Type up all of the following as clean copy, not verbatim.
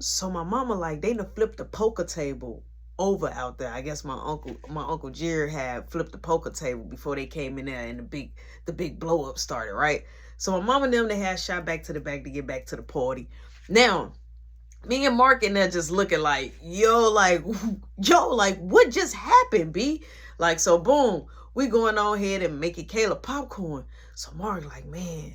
So my mama, like, they done flipped the poker table over out there. I guess my uncle Jerry had flipped the poker table before they came in there and the big blow up started, right? So my mama and them, they had shot back to the back to get back to the party. Now, me and Mark in there just looking like, yo, like, what just happened, B? Like, so boom, we going on ahead and making Kayla popcorn. So Mark like, man,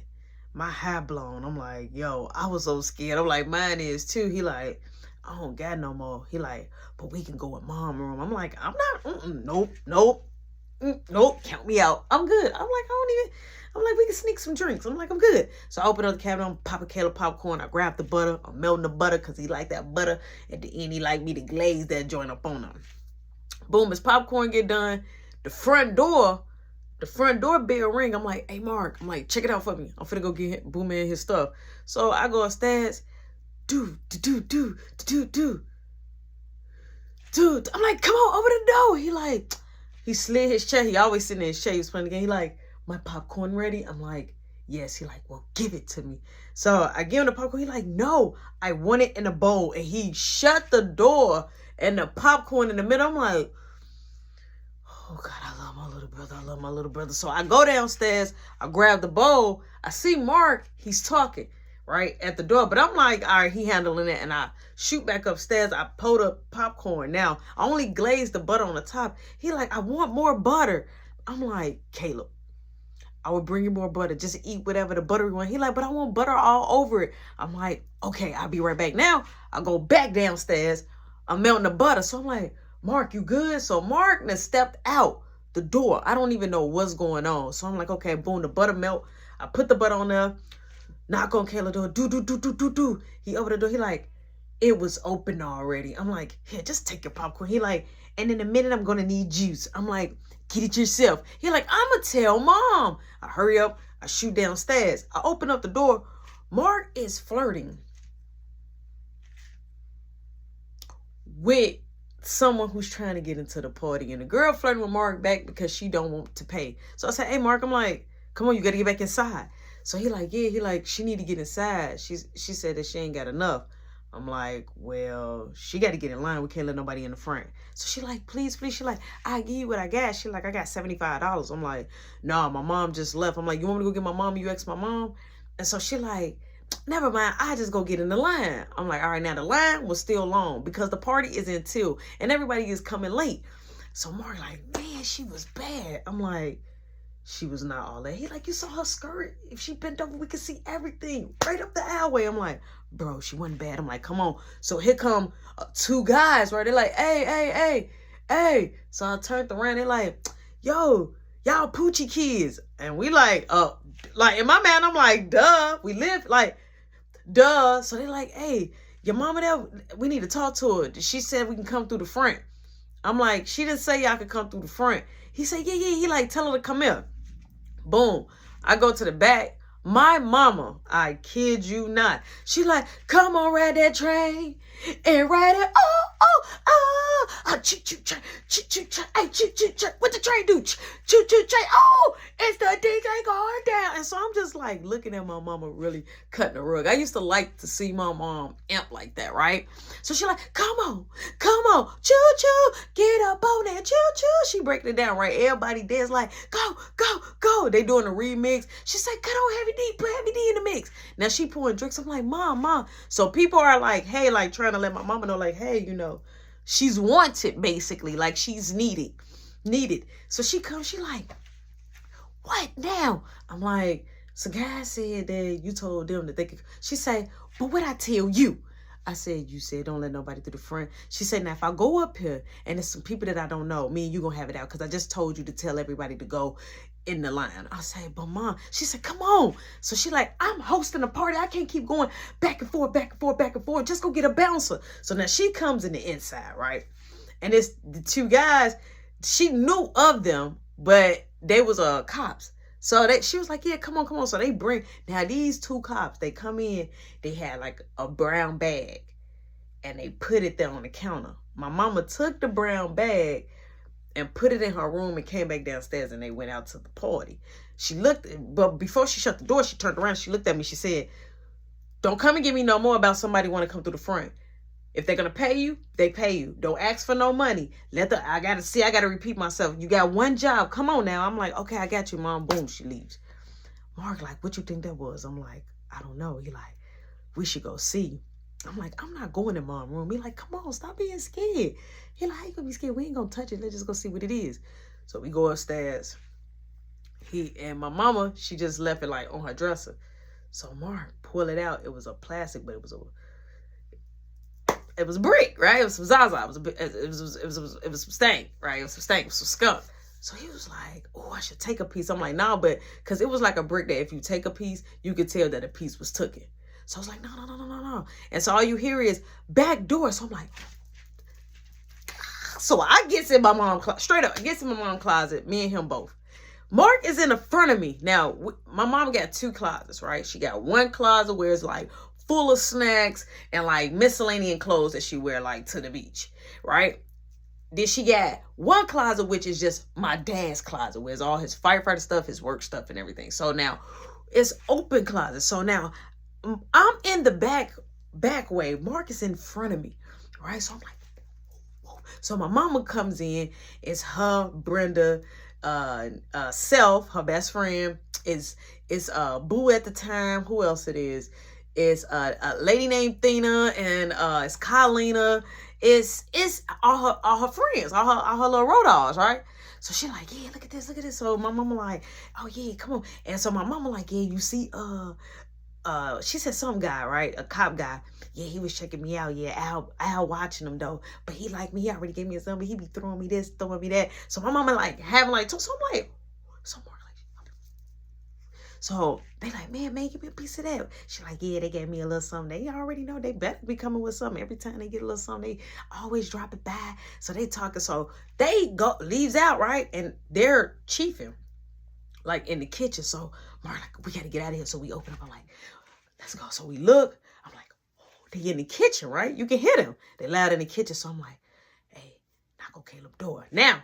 my high blown. I'm like, yo, I was so scared. I'm like, mine is too. He like, I don't got no more. He like, but we can go in mom room. I'm like, I'm not, nope, count me out. I'm good. I'm like, we can sneak some drinks. I'm like, I'm good. So I open up the cabinet, I'm popping Caleb popcorn. I grab the butter. I'm melting the butter because he like that butter. At the end, he like me to glaze that joint up on him. Boom, his popcorn get done. The front door bell ring. I'm like, hey, Mark. I'm like, check it out for me. I'm finna go get Boom in his stuff. So I go upstairs. Dude. I'm like, come on, open the door. He slid his chair. He always sitting in his chair. He was playing the game. He like, my popcorn ready? I'm like, yes. He like, well, give it to me. So I give him the popcorn. He like, no, I want it in a bowl. And he shut the door and the popcorn in the middle. I'm like, oh God, I love my little brother. So I go downstairs. I grab the bowl. I see Mark. He's talking right at the door. But I'm like, all right, he handling it. And I shoot back upstairs. I pulled up popcorn. Now, I only glazed the butter on the top. He like, I want more butter. I'm like, Caleb, I would bring you more butter. Just eat whatever the butter you want. He like, but I want butter all over it. I'm like, okay, I'll be right back. Now, I go back downstairs. I'm melting the butter. So I'm like, Mark, you good? So Mark now stepped out the door. I don't even know what's going on. So I'm like, okay, boom, the butter melt. I put the butter on there. Knock on Kayla's door. Do. He opened the door. He like, it was open already. I'm like, here, just take your popcorn. He like, and in a minute, I'm going to need juice. I'm like, get it yourself. He like, I'm going to tell mom. I hurry up. I shoot downstairs. I open up the door. Mark is flirting with someone who's trying to get into the party. And the girl flirting with Mark back because she don't want to pay. So I said, hey, Mark, I'm like, come on, you got to get back inside. So he like, yeah, he like, she need to get inside. She said that she ain't got enough. I'm like, well, she got to get in line. We can't let nobody in the front. So she like, please. She like, I give you what I got. She like, I got $75. I'm like, no, my mom just left. I'm like, you want me to go get my mom? You ask my mom? And so she like, never mind. I just go get in the line. I'm like, all right, now the line was still long because the party is in 2 and everybody is coming late. So Mark like, man, she was bad. I'm like, she was not all that. He like, you saw her skirt? If she bent over, we could see everything right up the alleyway. I'm like, bro, she wasn't bad. I'm like, come on. So here come 2 guys, right? They're like, hey. So I turned around. They're like, yo, y'all Poochie kids. And we like in my mind, I'm like, duh. We live like, duh. So they're like, hey, your mama there, we need to talk to her. She said we can come through the front. I'm like, she didn't say y'all could come through the front. He said, yeah. He like, tell her to come here. Boom. I go to the back. My mama, I kid you not. She like, come on, ride that train and ride it. Choo choo train. Hey, choo. What the train do? Choo train. Oh, it's the DJ going down. And so I'm just like looking at my mama really cutting the rug. I used to like to see my mom amp like that, right? So she like, come on, choo, get up on that, choo. She breaking it down, right? Everybody dance like, go. They doing the remix. She said, cut on Heavy D, put Heavy D in the mix. Now she pouring drinks. I'm like, mom. So people are like, hey, like trying to let my mama know, like, hey, you know, she's wanted basically, like she's needed. So she comes, she like, what now? I'm like, so guys said that you told them that they could. She said, but what I tell you? I said, you said don't let nobody through the front. She said, now if I go up here and there's some people that I don't know, me and you gonna have it out because I just told you to tell everybody to go in the line. I said, but mom, she said, come on. So she like, I'm hosting a party. I can't keep going back and forth. Just go get a bouncer. So now she comes in the inside, right? And it's the 2 guys, she knew of them, but they was cops. So she was like, yeah, come on. So they bring, now these 2 cops, they come in, they had like a brown bag and they put it there on the counter. My mama took the brown bag and put it in her room and came back downstairs and they went out to the party. She looked, but before she shut the door, she turned around, she looked at me, she said, don't come and get me no more about somebody want to come through the front. If they're gonna pay you, they pay you. Don't ask for no money. I gotta repeat myself. You got one job. Come on now. I'm like, okay, I got you, Mom. Boom, she leaves. Mark, like, what you think that was? I'm like, I don't know. He like, we should go see. I'm like, I'm not going in Mom's room. He like, come on, stop being scared. He like, how you gonna be scared? We ain't gonna touch it. Let's just go see what it is. So we go upstairs. And my mama, she just left it like on her dresser. So Mark pull it out. It was a plastic, but it was brick, right? It was some Zaza. It was some stank, right? It was some stank, it was some skunk. So he was like, oh, I should take a piece. I'm like, no, but because it was like a brick that if you take a piece, you could tell that a piece was taken. So I was like, no. And so all you hear is back door. So I'm like, so I gets in my mom's closet, straight up, gets in my mom's closet, me and him both. Mark is in the front of me. Now, my mom got 2 closets, right? She got one closet where it's like full of snacks and like miscellaneous clothes that she wear like to the beach, right? Then she got one closet, which is just my dad's closet, where it's all his firefighter stuff, his work stuff and everything. So now it's open closet. So now I'm in the back way. Mark is in front of me, right? So I'm like, whoa. So my mama comes in. It's her, Brenda, Self, her best friend, is Boo at the time. Who else it is? It's a lady named Thina, and it's Carlina. It's all her friends, all her little road dogs, right? So she like, yeah, look at this. So my mama like, oh yeah, come on. And so my mama like, yeah, you see, she said some guy, right? A cop guy. Yeah, he was checking me out. Yeah, Al watching him though. But he like me. He already gave me his number. He be throwing me this, throwing me that. So my mama like having like, so I'm like, so they like, man, give me a piece of that. She like, yeah, they gave me a little something. They already know they better be coming with something. Every time they get a little something, they always drop it by. So they talking. So they leaves out, right? And they're chiefing like in the kitchen. So Mark like, we got to get out of here. So we open up. I'm like, let's go. So we look. I'm like, oh, they in the kitchen, right? You can hear them. They loud in the kitchen. So I'm like, hey, knock on Caleb's door. Now,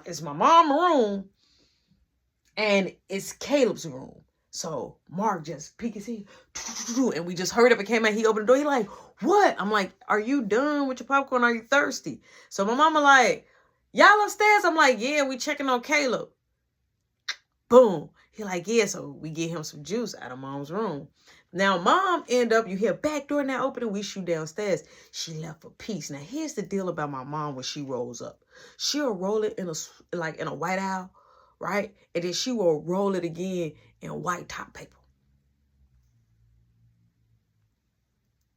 it's my mom's room and it's Caleb's room. So Mark just peeked his head, and we just heard it. It came out. He opened the door. He like, what? I'm like, are you done with your popcorn? Are you thirsty? So my mama like, y'all upstairs? I'm like, yeah, we checking on Caleb. Boom. He like, yeah. So we get him some juice out of Mom's room. Now Mom end up, you hear back door now opening. We shoot downstairs. She left a piece. Now here's the deal about my mom when she rolls up. She'll roll it in a white owl, right? And then she will roll it again in white top paper.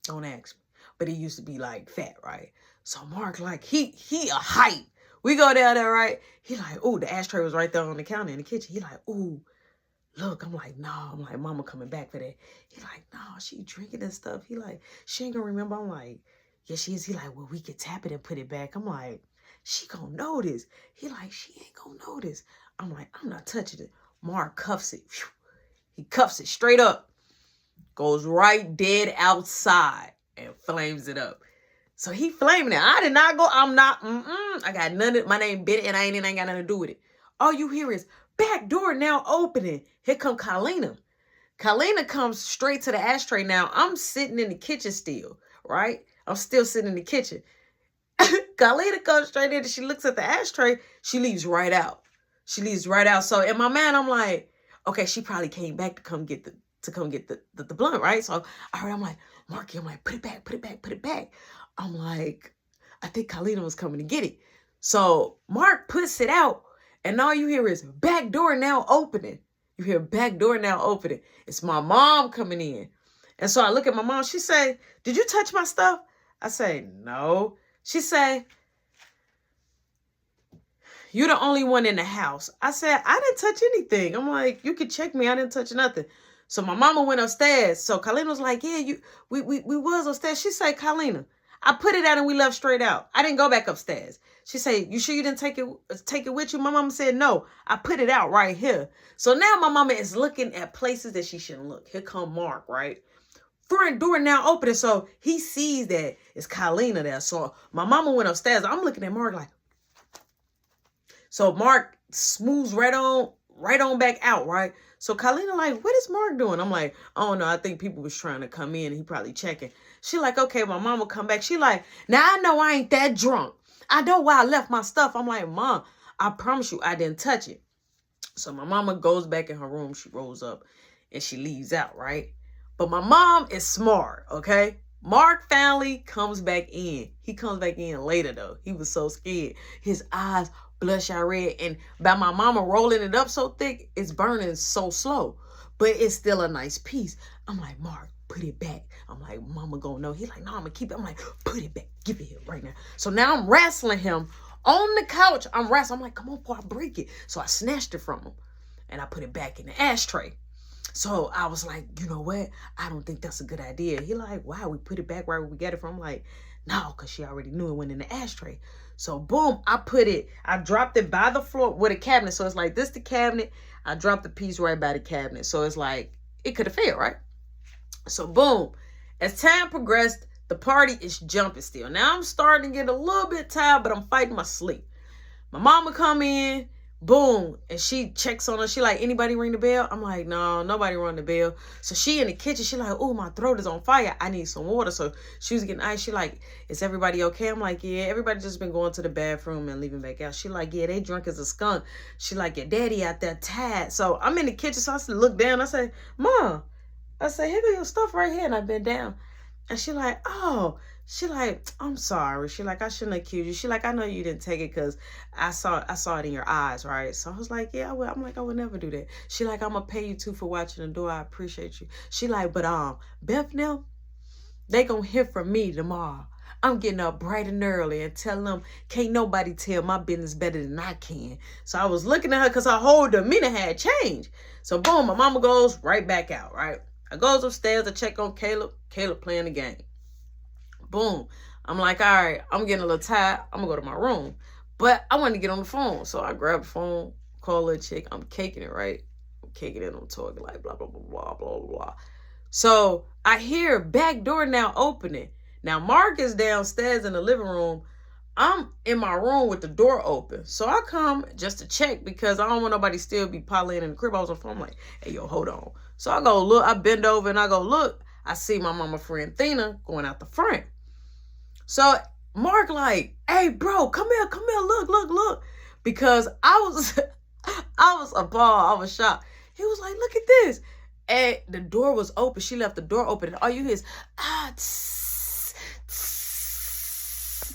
Don't ask me. But it used to be like fat, right? So Mark like, he a height. We go down there, right? He like, oh, the ashtray was right there on the counter in the kitchen. He like, ooh, look. I'm like, no. I'm like, mama coming back for that. He like, no, she drinking and stuff. He like, she ain't gonna remember. I'm like, yeah, she is. He like, well, we could tap it and put it back. I'm like, she gonna notice. He like, she ain't gonna notice. I'm like, I'm not touching it. Mark cuffs it. Whew. He cuffs it straight up. Goes right dead outside and flames it up. So he flaming it. I did not go. I'm not. I got none of my name Betty and I ain't got nothing to do with it. All you hear is back door now opening. Here come Carlina. Carlina comes straight to the ashtray. Now I'm sitting in the kitchen still, right? I'm still sitting in the kitchen. Carlina comes straight in and she looks at the ashtray. She leaves right out. So in my mind, I'm like, okay, she probably came back to come get the blunt, right? So I'm like, Marky, I'm like, put it back. I'm like, I think Carlina was coming to get it. So Mark puts it out, and all you hear is back door now opening. You hear back door now opening. It's my mom coming in. And so I look at my mom. She say, did you touch my stuff? I say, no. She say, you're the only one in the house. I said, I didn't touch anything. I'm like, you can check me. I didn't touch nothing. So my mama went upstairs. So Carlina was like, yeah, we was upstairs. She said, Carlina, I put it out and we left straight out. I didn't go back upstairs. She said, you sure you didn't take it with you? My mama said, no, I put it out right here. So now my mama is looking at places that she shouldn't look. Here come Mark, right? Front door now opening. So he sees that it's Carlina there. So my mama went upstairs. I'm looking at Mark like, so Mark smooths right on right on back out, right? So Carlina like, what is Mark doing? I'm like, I don't know. I think people was trying to come in. He probably checking. She like, okay, my mom will come back. She like, now I know I ain't that drunk. I know why I left my stuff. I'm like, Mom, I promise you I didn't touch it. So my mama goes back in her room. She rolls up and she leaves out, right? But my mom is smart, okay? Mark finally comes back in. He comes back in later, though. He was so scared. His eyes bloodshot red. And by my mama rolling it up so thick, it's burning so slow. But it's still a nice piece. I'm like, Mark, put it back. I'm like, Mama gonna know. He's like, no, I'm gonna keep it. I'm like, put it back. Give it here right now. So now I'm wrestling him on the couch. I'm wrestling. I'm like, come on, before I break it. So I snatched it from him. And I put it back in the ashtray. So I was like, you know what? I don't think that's a good idea. He like, wow, we put it back where we get it from. I'm like, no, because she already knew it went in the ashtray. So boom, I dropped it by the floor with a cabinet. So it's like, this the cabinet. I dropped the piece right by the cabinet. So it's like, it could have failed, right? So boom, as time progressed, the party is jumping still. Now I'm starting to get a little bit tired, but I'm fighting my sleep. My mama come in. Boom. And she checks on her. She like, anybody ring the bell? I'm like, no, nobody rung the bell. So she in the kitchen. She like, oh, my throat is on fire. I need some water. So she was getting ice. She like, is everybody okay? I'm like, yeah, everybody just been going to the bathroom and leaving back out. She like, yeah, they drunk as a skunk. She like, your daddy out there tired. So I'm in the kitchen. So I look down. I say, Mom, I say, here go your stuff right here. And I bent down. And she like, oh. She like, I'm sorry. She like, I shouldn't accuse you. She like, I know you didn't take it because I saw it in your eyes, right? So I was like, yeah, I would. I'm like, I would never do that. She like, I'm gonna pay you too for watching the door. I appreciate you. She like, but Beth now, they gonna hear from me tomorrow. I'm getting up bright and early and telling them, can't nobody tell my business better than I can. So I was looking at her because her whole demeanor had changed. So boom, my mama goes right back out, right? I goes upstairs to check on Caleb. Caleb playing the game. Boom. I'm like, all right, I'm getting a little tired. I'm going to go to my room. But I want to get on the phone. So I grab the phone, call a chick. I'm caking it, right? I'm caking it. I'm talking like blah, blah, blah, blah, blah, blah. So I hear back door now opening. Now, Mark is downstairs in the living room. I'm in my room with the door open. So I come just to check because I don't want nobody still be piling in the crib. I was on the phone. I'm like, hey, yo, hold on. So I go look. I bend over and I go look. I see my mama friend Thina going out the front. So Mark like, hey, bro, come here, look. Because I was appalled. I was shocked. He was like, look at this. And the door was open. She left the door open. And all you hear is,